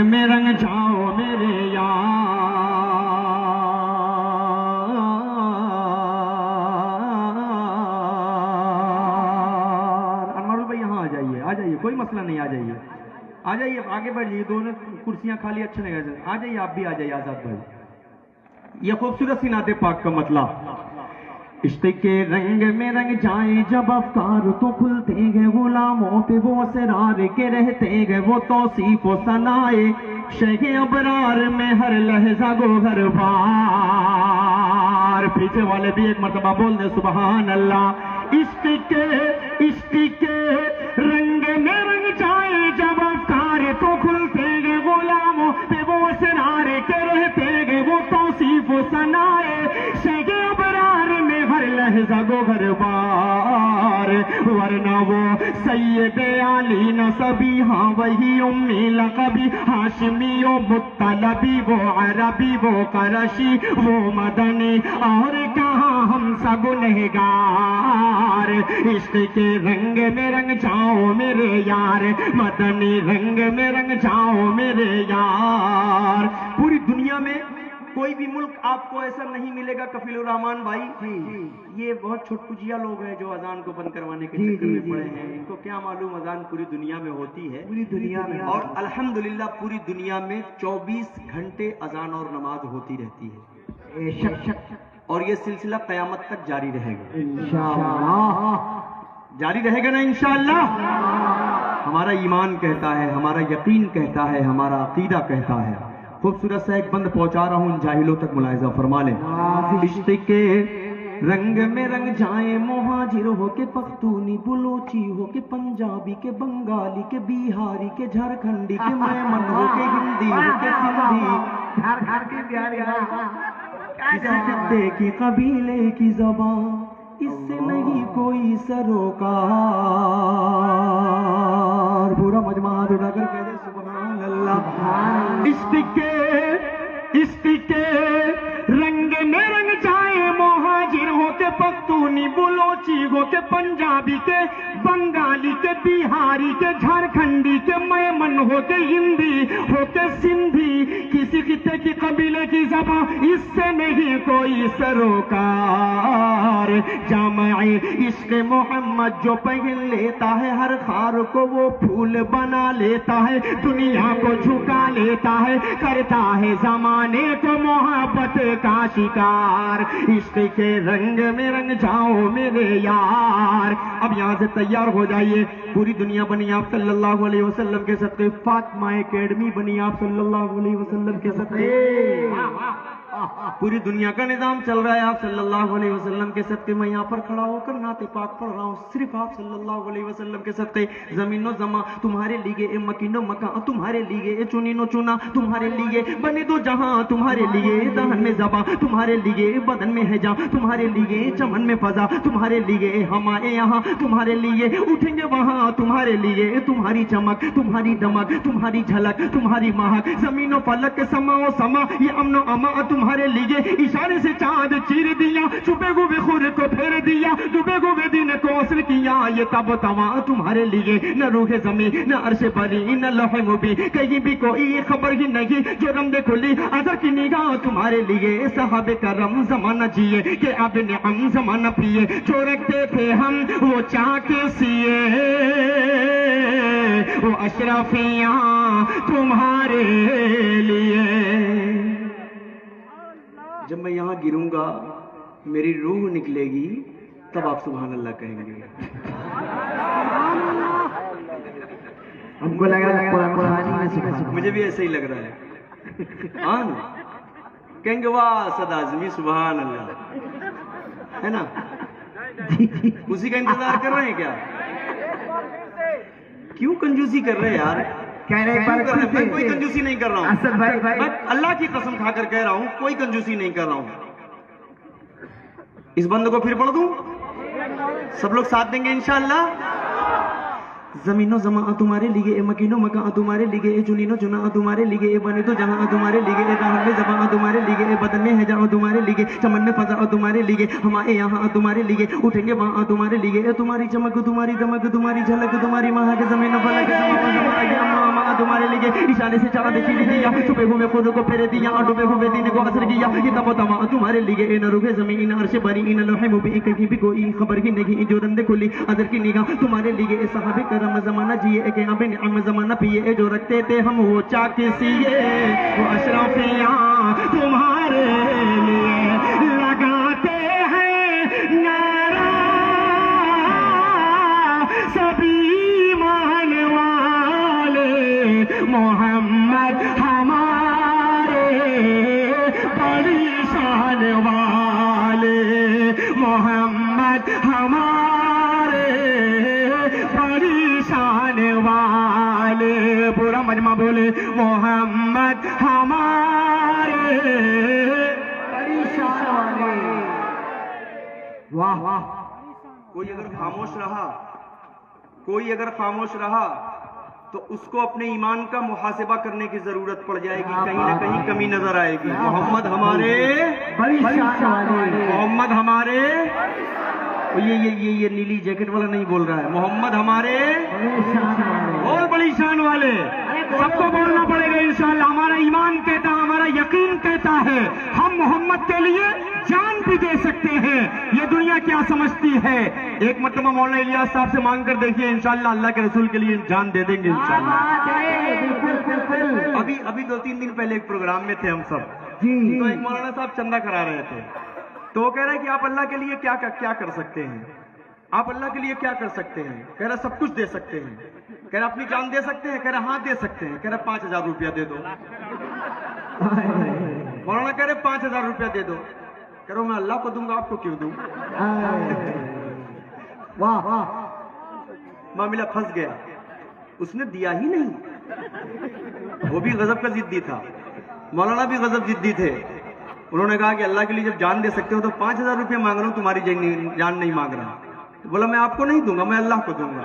میں رنگ جاؤ میرے یار، انوار بھائی یہاں آ جائیے، آ جائیے، کوئی مسئلہ نہیں، آ جائیے، آ جائیے، آگے بڑھ جائیے، دونوں کرسیاں خالی اچھے نہیں گئے، آ جائیے، آپ بھی آ جائیے آزاد بھائی۔ یہ خوبصورت سی نعت پاک کا مطلب، عشق کے رنگ میں رنگ جائیں جب افکار تو کھلتے گئے، غلاموں پہ وہ اسرار کے رہتے گئے، وہ توصیف و ثنائے شیخ ابرار میں ہر لحظہ گوہر بار۔ پیچھے والے بھی ایک مرتبہ بول دیں سبحان اللہ۔ عشق کے رنگ میں رنگ جائیں جب افکار تو کھلتے گئے، غلاموں پہ وہ اسرار کے رہتے گئے، وہ توصیف و ثنائے شیخ ابرار میں ہر لحظہ گوہر بار۔ ورنہ وہ سید علی نسبی، ہاں وہی امی لقبی، ہاشمی و مطلبی، وہ عربی وہ قرشی وہ مدنی، اور کہاں ہم سب گنہگار۔ عشق کے رنگ میں رنگ جاؤ میرے یار، مدنی رنگ میں رنگ جاؤ میرے یار۔ پوری دنیا میں کوئی بھی ملک آپ کو ایسا نہیں ملے گا کفیل الرحمان بھائی، یہ بہت چھٹکجیا لوگ ہیں جو اذان کو بند کروانے کے چکر میں پڑے ہیں، ان کو کیا معلوم اذان پوری دنیا میں ہوتی ہے، پوری دنیا میں، اور الحمدللہ پوری دنیا میں 24 گھنٹے اذان اور نماز ہوتی رہتی ہے، اور یہ سلسلہ قیامت تک جاری رہے گا انشاءاللہ، جاری رہے گا نا انشاءاللہ۔ ہمارا ایمان کہتا ہے، ہمارا یقین کہتا ہے، ہمارا عقیدہ کہتا ہے۔ خوبصورت سا ایک بند پہنچا رہا ہوں، ان جاہلوں تک ملاحظہ فرما لیں۔ عشق کے رنگ میں رنگ جائیں مہاجر ہو کے پختونی، بلوچی ہو کے پنجابی کے بنگالی کے بہاری کے جھارکھنڈی کے میمن ہو کے ہندی ہو کے سندھی، کسی خطے کی قبیلے کی زبان، اس سے نہیں کوئی سروکار۔ پورا مجمع ہاتھ اٹھا کر کہہ دے سبحان اللہ۔ عشق کے رنگ میں رنگ جائیں مہاجر ہو کے پختونی، بلوچی ہو کے پنجابی کے بنگالی کے بہاری کے جھارکھنڈی کے میمن ہو کے ہندی ہو کے سندھی، کسی خطے کی قبیلے کی زبان، اس سے نہیں کوئی سروکار۔ جامع عشق محمد جو پہن لیتا ہے، ہر خار کو وہ پھول بنا لیتا ہے، دنیا کو جھکا لیتا ہے، کرتا ہے زمانے کو محبت کا شکار۔ عشق کے رنگ میں رنگ جاؤ میرے یار۔ اب یہاں سے تیار ہو جائیے، پوری دنیا بنی آپ صلی اللہ علیہ وسلم کے صدقے، فاطمہ اکیڈمی بنی آپ صلی اللہ علیہ وسلم کے صدقے، پوری دنیا کا نظام چل رہا ہے آپ صلی اللہ علیہ وسلم کے صدقے۔ میں یہاں پر کھڑا ہو کر نعت پاک پڑھ رہا ہوں صرف آپ صلی اللہ علیہ وسلم کے صدقے۔ زمین و زمان تمہارے لیے، اے مکین و مکان تمہارے لیے، اے چنین و چنا تمہارے لیے، بنے دو جہاں تمہارے لیے، دہن میں زباں تمہارے لیے، بدن میں ہے جاں تمہارے لیے، چمن میں فضا تمہارے لیے، ہم آئے یہاں تمہارے لیے، اٹھیں گے وہاں تمہارے لیے، تمہاری چمک تمہاری دمک تمہاری جھلک تمہاری مہک، زمین و فلک سما و سما یہ امن و اما تمہارے لیے، اشارے سے چاند چیر دیا، چھپے ہوئے خور کو پھیر دیا، ڈوبے ہوئے دن کو عصر کیا، یہ تب تواں تمہارے لیے، نہ روح زمین نہ عرش بری نہ لوح مبین، کہیں بھی کوئی خبر ہی نہیں، جو رمد کھلی اثر کی نگاہ تمہارے لیے، صحابہ کرم زمانہ جیے کہ اب نعم زمانہ پیے، جو رکھتے تھے ہم وہ چاہ کے سیے، وہ اشرفیاں تمہارے لیے۔ جب میں یہاں گروں گا میری روح نکلے گی، تب آپ سبحان اللہ کہیں گے۔ ہم کو لگا مجھے بھی ایسا ہی لگ رہا ہے، ہاں کہیں گے واہ صد اعظمی سبحان اللہ، ہے نا؟ اسی کا انتظار کر رہے ہیں کیا؟ کیوں کنجوسی کر رہے ہیں یار؟ میں کوئی کنجوسی نہیں کر رہا ہوں، میں اللہ کی قسم کھا کر کہہ رہا ہوں کوئی کنجوسی نہیں کر رہا ہوں۔ اس بند کو پھر پڑھ دوں؟ سب لوگ ساتھ دیں گے انشاءاللہ؟ زمین و زماں تمہارے لیے، مکین و مکان تمہارے لیے، چنین و چنا تمہارے لیے، بنے تو جہاں تمہارے لیے، راہ میں زباں تمہارے لیے، بدن میں ہے جہاں تمہارے لیے، چمن میں فضا تمہارے لیے، ہمارے یہاں تمہارے لیے، اٹھیں گے وہاں تمہارے لیے، تمہاری چمک تمہاری دمک تمہاری جھلک تمہاری مہک، زمین و فلک تمہارے لیے، اشارے سے چاند کھیل دیا، چھپے ہوئے خود کو پھیر دیا، ڈوبے ہوئے دن کو اثر کیا، یہ تب تمام تمہارے لیے، نہ روح زمین عرش بری نہ لوح مبین، کہیں بھی کوئی خبر ہی نہیں، جو رند کھلی ادر کی نگاہ تمہارے لیے، صحابہ کرام زمانہ جیے کہ اب نعم زمانہ پیے، جو رکھتے تھے ہم وہ چاک سیے، وہ اشرفیاں تمہارے لیے لگاتے ہیں نعرہ سبھی ایمان والے، محمد ہمارے بڑی شان والے، محمد ہمارے بڑی شان والے، پورا مجمع بولے محمد ہمارے بڑی شان والے۔ واہ واہ، کوئی اگر خاموش رہا تو اس کو اپنے ایمان کا محاسبہ کرنے کی ضرورت پڑ جائے گی، کہیں نہ کہیں کمی نظر آئے گی۔ محمد ہمارے بڑی شان والے، محمد ہمارے، یہ نیلی جیکٹ والا نہیں بول رہا ہے، محمد ہمارے اور بڑی شان والے۔ سب کو بولنا پڑے گا انشاءاللہ، ہمارا ایمان کہتا ہے، ہمارا یقین کہتا ہے، ہم محمد کے لیے جان بھی دے سکتے ہیں۔ یہ دنیا کیا سمجھتی ہے؟ ایک مرتبہ مولانا الیاس صاحب سے مانگ کر دیکھیے، انشاءاللہ اللہ کے رسول کے لیے جان دے دیں گے انشاءاللہ۔ ابھی 2-3 دن پہلے ایک پروگرام میں تھے ہم سب، تو ایک مولانا صاحب چندہ کرا رہے تھے، تو وہ کہہ رہے ہیں کہ آپ اللہ کے لیے کیا کر سکتے ہیں، آپ اللہ کے لیے کیا کر سکتے ہیں؟ کہہ رہا سب کچھ دے سکتے ہیں۔ کہہ رہا اپنی جان دے سکتے ہیں؟ کہہ رہا ہاں دے سکتے ہیں۔ کہہ رہا 5000 روپیہ دے دو۔ مولانا کہہ رہے 5000 روپیہ دے دو۔ کہہ رہا میں اللہ کو دوں گا، آپ کو کیوں دوں؟ معاملہ پھنس گیا، اس نے دیا ہی نہیں۔ وہ بھی غضب کا ضدی تھا، مولانا بھی غضب ضدی تھے۔ انہوں نے کہا کہ اللہ کے لیے جب جان دے سکتے ہو تو 5000 روپیہ مانگ رہا ہوں، تمہاری جان نہیں مانگ رہا۔ تو بولا میں آپ کو نہیں دوں گا، میں اللہ کو دوں گا۔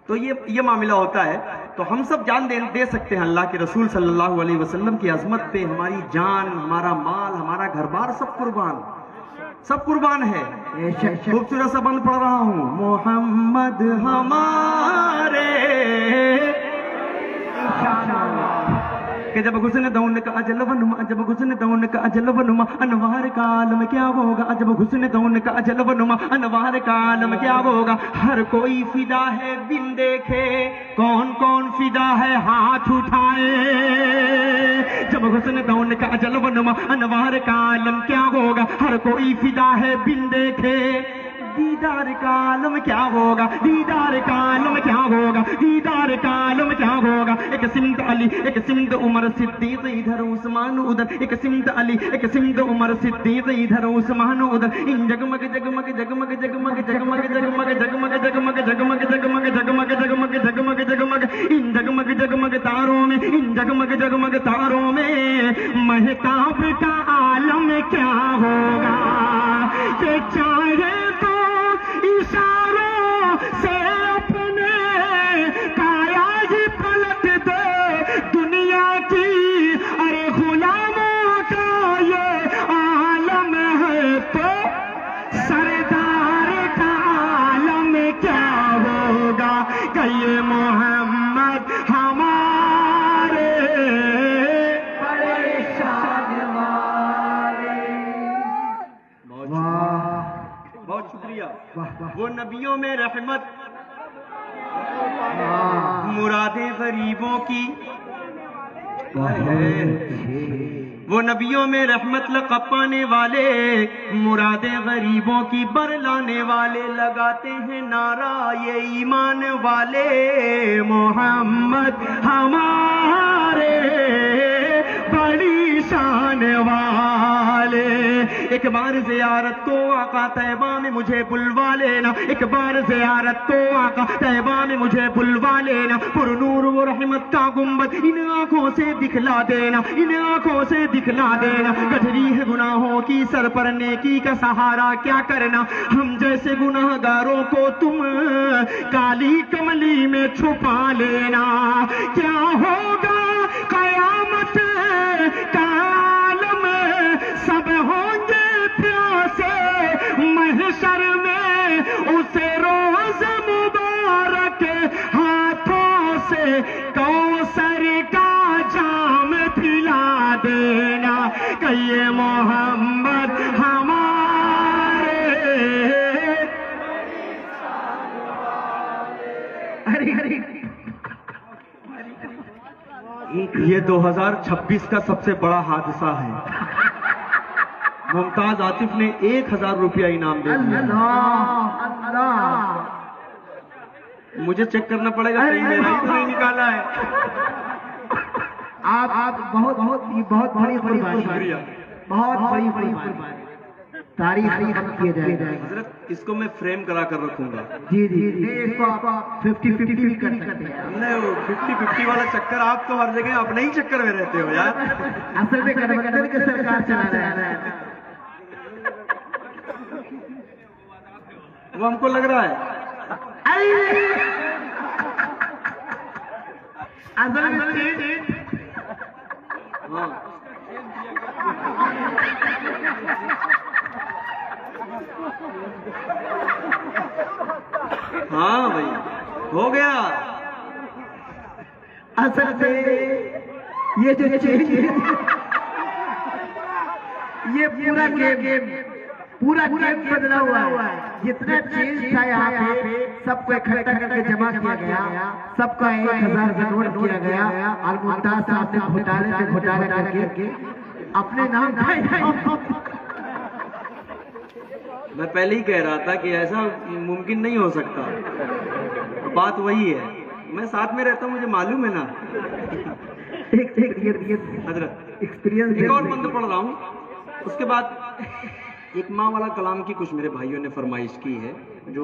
تو یہ معاملہ ہوتا ہے۔ تو ہم سب جان دے سکتے ہیں اللہ کے رسول صلی اللہ علیہ وسلم کی عظمت پہ، ہماری جان، ہمارا مال، ہمارا گھر بار سب قربان ہے۔ خوبصورت سا بند پڑھ رہا ہوں، محمد ہمارے، کہ جب حسن دون کا اجل ونما، جب حسن دون کا اجل ونما، انوار کا عالم کیا ہوگا، جب حسن دون کا اجل ونما، انوار کا عالم کیا ہوگا۔ ہر کوئی فدا ہے بن دیکھے، کون کون فدا ہے ہاتھ اٹھائے۔ جب حسن دون کا اجل ونما، انوار کا عالم کیا ہوگا، ہر کوئی فدا ہے بن دیکھے۔ دیدار کا عالم کیا ہوگا، دیدار کا عالم کیا ہوگا، دیدار کا عالم کیا ہوگا۔ ایک سمت علی، ایک سمت عمر صدیق، ادھر عثمان ادھر، ایک سمت علی، ایک سمت عمر صدیق، ادھر عثمان ادھر۔ ان جگمگ جگمگ جگمگ جگمگ جگمگ جگمگ جگمگ جگمگ جگمگ جگمگ جگمگ جگمگ جگمگ جگمگ، ان جگمگ جگمگ تاروں میں، ان جگمگ جگمگ تاروں میں مہتاب کا عالم کیا ہوگا، کہ چاہے تو اشاروں سے اپنے کایا ہی پلٹ دے دنیا کی، ارے غلاموں کا یہ عالم ہے تو سردار کا عالم کیا ہوگا، کہ یہ محمد ہمارے بڑے شان والے۔ بہت شکریہ۔ وہ نبیوں میں رحمت، مرادیں غریبوں کی، وہ نبیوں میں رحمت لقب پانے والے، مرادیں غریبوں کی برلانے والے، لگاتے ہیں نعرہ یہ ایمان والے، محمد ہمارے بڑی شان والے۔ ایک بار زیارت تو آقا طیبہ میں مجھے بلوا لینا، ایک بار زیارت تو آقا طیبہ میں مجھے بلوا لینا، پر نور و رحمت کا گنبد ان آنکھوں سے دکھلا دینا، ان آنکھوں سے دکھلا دینا۔ گٹھری ہے گناہوں کی سر پر نیکی کا سہارا کیا کرنا، ہم جیسے گناہگاروں کو تم کالی کملی میں چھپا لینا۔ کیا ہوگا قیامت کا عالم، سب ہوں گے پیاسے محشر میں، اسے روز مبارک ہاتھوں سے کوثر کا جام پلا دینا، کہ یہ محمد ہمارے۔ یہ 2026 کا سب سے بڑا حادثہ ہے، ممتاز عاطف نے 1000 روپیہ انعام دے دیا۔ مجھے چیک کرنا پڑے گا کہیں میرا ہی تو نہیں نکالا ہے۔ آپ بہت بڑی قربانی، بہت بڑی قربانی، تاریخ کیے جائے گا حضرت اس کو میں فریم کرا کر رکھوں گا۔ جی اس کو آپ 50-50 بھی کر سکتے ہیں۔ نہیں، وہ 50-50 والا چکر آپ تو ہر جگہ اپنے ہی چکر میں رہتے ہو یار۔ اصل میں گٹھبنڈھن کی سرکار چلا رہا ہے، وہ ہم کو لگ رہا ہے۔ ہاں ہاں بھائی ہو گیا۔ اصل میں یہ جو چینج ہے، یہ پورا گیم بدلا ہوا ہے۔ جتنا چینج تھا یہاں پہ سب کو اکٹھا کر کے جمع کیا گیا، سب کا 1000 کا نوٹ کیا گیا، اور ممتاز صاحب نے گھوٹالے کر کے اپنے نام میں پہلے ہی کہہ رہا تھا کہ ایسا ممکن نہیں ہو سکتا، بات وہی ہے، میں ساتھ میں رہتا ہوں، مجھے معلوم ہے نا حضرت۔ ایک اور بند پڑھ رہا ہوں، اس کے بعد ایک ماں والا کلام کی کچھ میرے بھائیوں نے فرمائش کی ہے جو